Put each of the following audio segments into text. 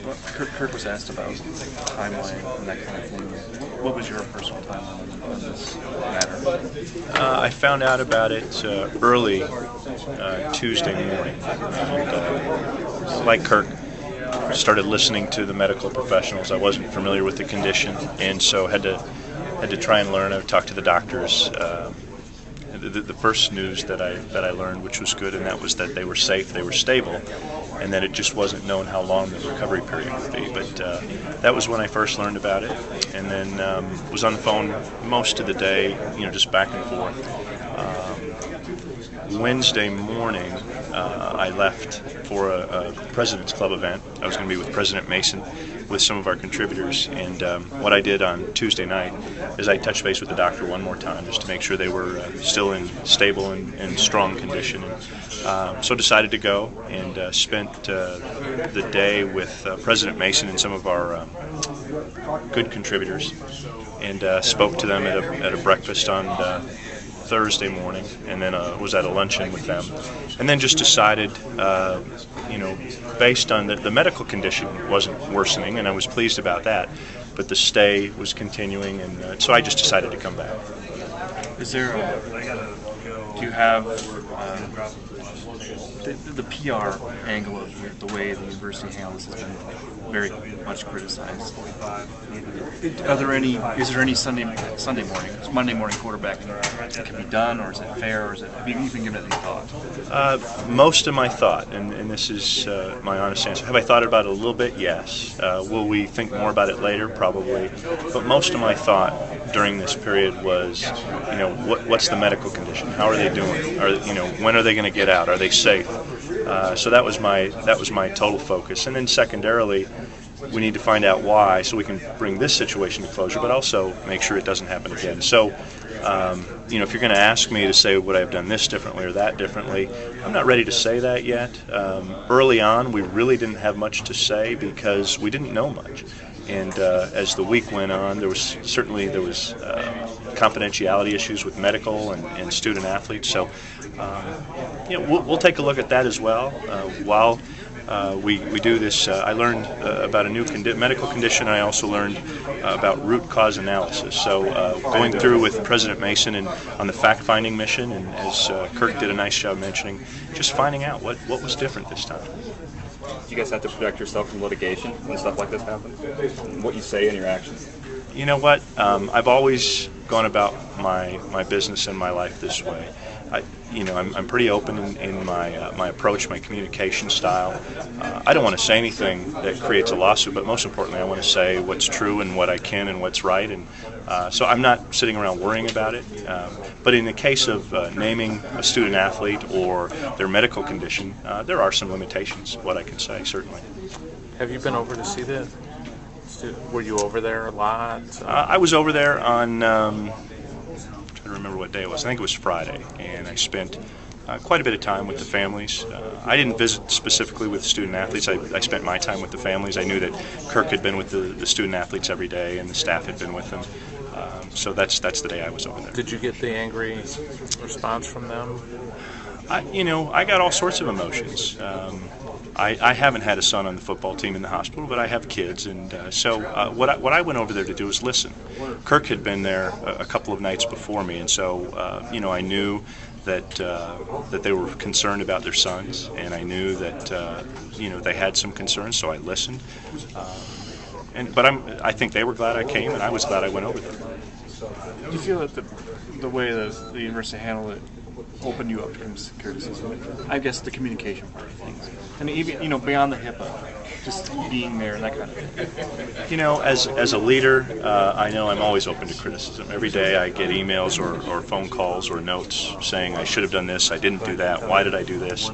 Well, Kirk was asked about timeline and that kind of thing. What was your personal timeline on this matter? I found out about it early Tuesday morning. And, like Kirk, started listening to the medical professionals. I wasn't familiar with the condition, and so had to try and learn. I talked to the doctors. The first news that I learned, which was good, and that was that they were safe, they were stable, and that it just wasn't known how long the recovery period would be. But that was when I first learned about it, and then was on the phone most of the day, just back and forth. Wednesday morning, I left for a President's Club event. I was going to be with President Mason with some of our contributors, and what I did on Tuesday night is I touched base with the doctor one more time just to make sure they were still in stable and strong condition. And, so decided to go and spent the day with President Mason and some of our good contributors, and spoke to them at a breakfast on Thursday morning, and then was at a luncheon with them, and then just decided, based on the medical condition wasn't worsening, and I was pleased about that, but the stay was continuing, and so I just decided to come back. Is there do you have the PR angle of the way the university handles has been very much criticized? Is there any Monday morning quarterbacking that can be done, or is it fair, or have you even given it any thought? Most of my thought, and this is my honest answer, have I thought about it a little bit? Yes. Will we think more about it later? Probably. But most of my thought during this period was, what's the medical condition? How are they doing? When are they going to get out? Are they safe? So that was my total focus. And then secondarily, we need to find out why, so we can bring this situation to closure, but also make sure it doesn't happen again. So, if you're going to ask me to say would I have done this differently or that differently, I'm not ready to say that yet. Early on, we really didn't have much to say because we didn't know much. And as the week went on, there was confidentiality issues with medical and student athletes. So, we'll take a look at that as well. While we do this, I learned about a new medical condition. I also learned about root cause analysis. So going through with President Mason and on the fact-finding mission, and as Kirk did a nice job mentioning, just finding out what was different this time. You guys have to protect yourself from litigation when stuff like this happens? What you say and your actions? You know what? I've always gone about my business and my life this way. I'm pretty open in my approach, my communication style. I don't want to say anything that creates a lawsuit, but most importantly, I want to say what's true and what I can and what's right. And so I'm not sitting around worrying about it. But in the case of naming a student athlete or their medical condition, there are some limitations, what I can say, certainly. Have you been over to see that? Were you over there a lot? I was over there on... I don't remember what day it was. I think it was Friday, and I spent quite a bit of time with the families. I didn't visit specifically with student athletes. I spent my time with the families. I knew that Kirk had been with the student athletes every day, and the staff had been with them. So that's the day I was over there. Did you get the angry response from them? I got all sorts of emotions. I haven't had a son on the football team in the hospital, but I have kids, and so what I went over there to do was listen. Kirk had been there a couple of nights before me, and so I knew that they were concerned about their sons, and I knew that they had some concerns, so I listened. But I think they were glad I came, and I was glad I went over there. Do you feel that the way the university handled it opened you up to criticism? I guess the communication part of things, and even beyond the HIPAA, just being there and that kind of thing. As a leader, I know I'm always open to criticism. Every day I get emails or phone calls or notes saying I should have done this, I didn't do that, why did I do this?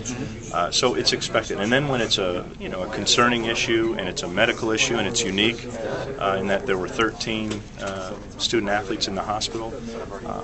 So it's expected. And then when it's a concerning issue and it's a medical issue and it's unique in that there were 13 student athletes in the hospital,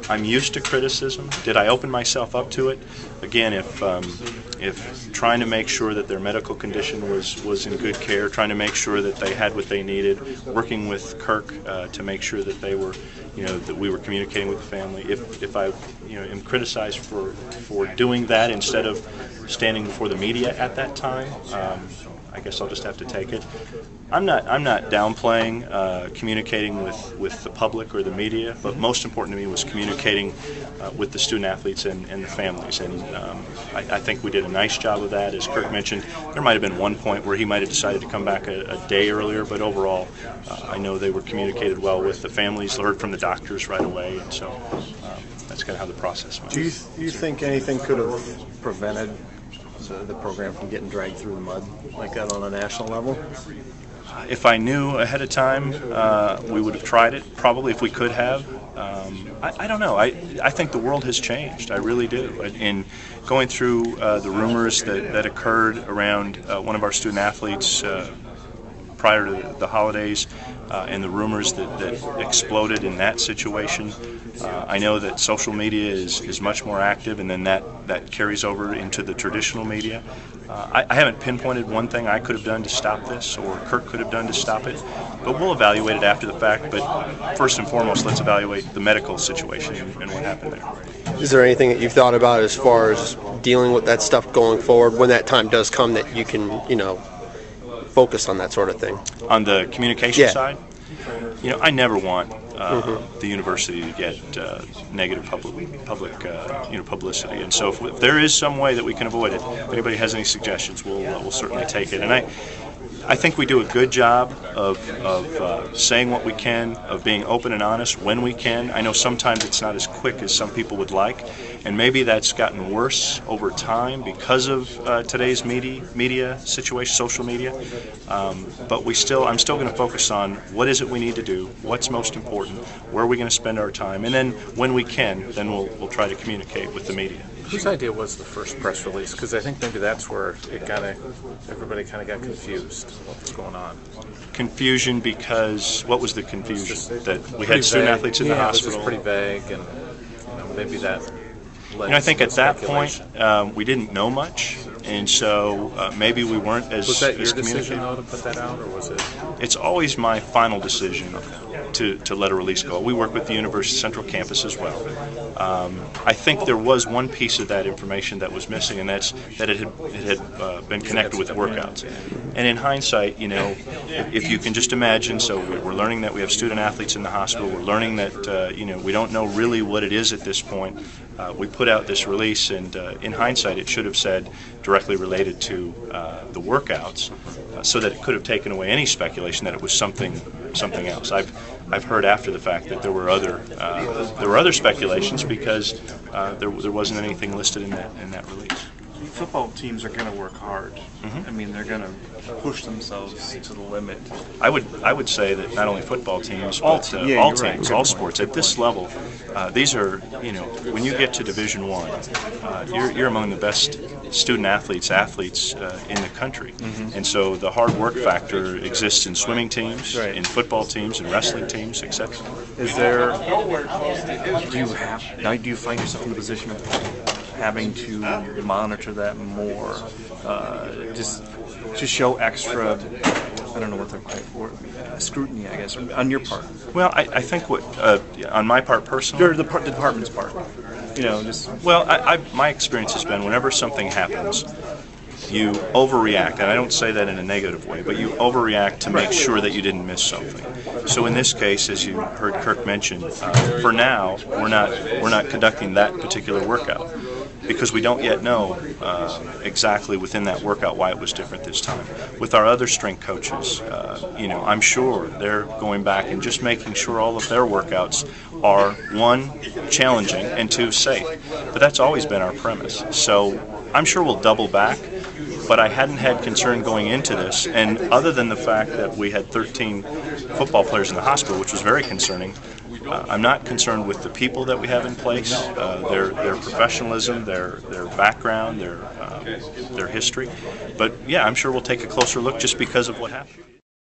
I'm used to criticism. Did I open myself up to it? Again, if trying to make sure that their medical condition was in good care, trying to make sure that they had what they needed, working with Kirk to make sure that they were, that we were communicating with the family. If I, am criticized for doing that instead of standing before the media at that time, I guess I'll just have to take it. I'm not downplaying communicating with the public or the media, but most important to me was communicating with the student athletes and the families. And I think we did a nice job of that. As Kirk mentioned, there might have been one point where he might have decided to come back a day earlier, but overall, I know they were communicated well with the families, heard from the doctors right away, and so that's kind of how the process went. Do you think anything could have prevented the program from getting dragged through the mud like that on a national level? If I knew ahead of time, we would have tried it, probably, if we could have. I don't know. I think the world has changed. I really do. In going through the rumors that occurred around one of our student athletes prior to the holidays, and the rumors that exploded in that situation, I know that social media is much more active, and then that carries over into the traditional media. I haven't pinpointed one thing I could have done to stop this, or Kirk could have done to stop it, but we'll evaluate it after the fact. But first and foremost, let's evaluate the medical situation and what happened there. Is there anything that you've thought about as far as dealing with that stuff going forward when that time does come, that you can, focus on that sort of thing? On the communication Yeah. side, I never want the university to get negative public publicity, and so if there is some way that we can avoid it, if anybody has any suggestions, we'll certainly take it. And I think we do a good job of saying what we can, of being open and honest when we can. I know sometimes it's not as quick as some people would like, and maybe that's gotten worse over time because of today's media situation, social media. But I'm still going to focus on what is it we need to do, what's most important, where are we going to spend our time, and then when we can, then we'll try to communicate with the media. Whose idea was the first press release? Because I think maybe that's where everybody kind of got confused what was going on. Confusion because what was the confusion? That we Pretty had student vague. athletes in the It was hospital. just pretty vague, and maybe that led I think to at that speculation. point we didn't know much, and so maybe we weren't as Was that your as decision, communicated. though, to put that out, or was it? It's always my final decision to let a release go. We work with the University Central Campus as well. I think there was one piece of that information that was missing, and that's that it had been connected with workouts. And in hindsight, if you can just imagine, so we're learning that we have student athletes in the hospital. We're learning that we don't know really what it is at this point. We put out this release, and in hindsight, it should have said directly related to the workouts, so that it could have taken away any speculation that it was something else. I've heard after the fact that there were other speculations because there wasn't anything listed in that release. Football teams are going to work hard. I mean, they're going to push themselves to the limit. I would say that not only football teams, All but te- all yeah, you're teams, right. Good all point. sports at this level, these are when you get to Division I, you're among the best student athletes in the country, and so the hard work factor exists in swimming teams, Right. in football teams, in wrestling teams, etc. Is there? Do you find yourself in the position of having to monitor that more, just to show extra? I don't know what the right word, scrutiny, I guess, on your part, Well, I think on my part personally, or the department's part. Just well, my experience has been whenever something happens, you overreact, and I don't say that in a negative way, but you overreact to make sure that you didn't miss something. So in this case, as you heard Kirk mention, for now we're not conducting that particular workout because we don't yet know exactly within that workout why it was different this time. With our other strength coaches, I'm sure they're going back and just making sure all of their workouts are, one, challenging, and two, safe. But that's always been our premise. So I'm sure we'll double back, but I hadn't had concern going into this. And other than the fact that we had 13 football players in the hospital, which was very concerning, I'm not concerned with the people that we have in place, their professionalism, their background, their history. But yeah, I'm sure we'll take a closer look just because of what happened.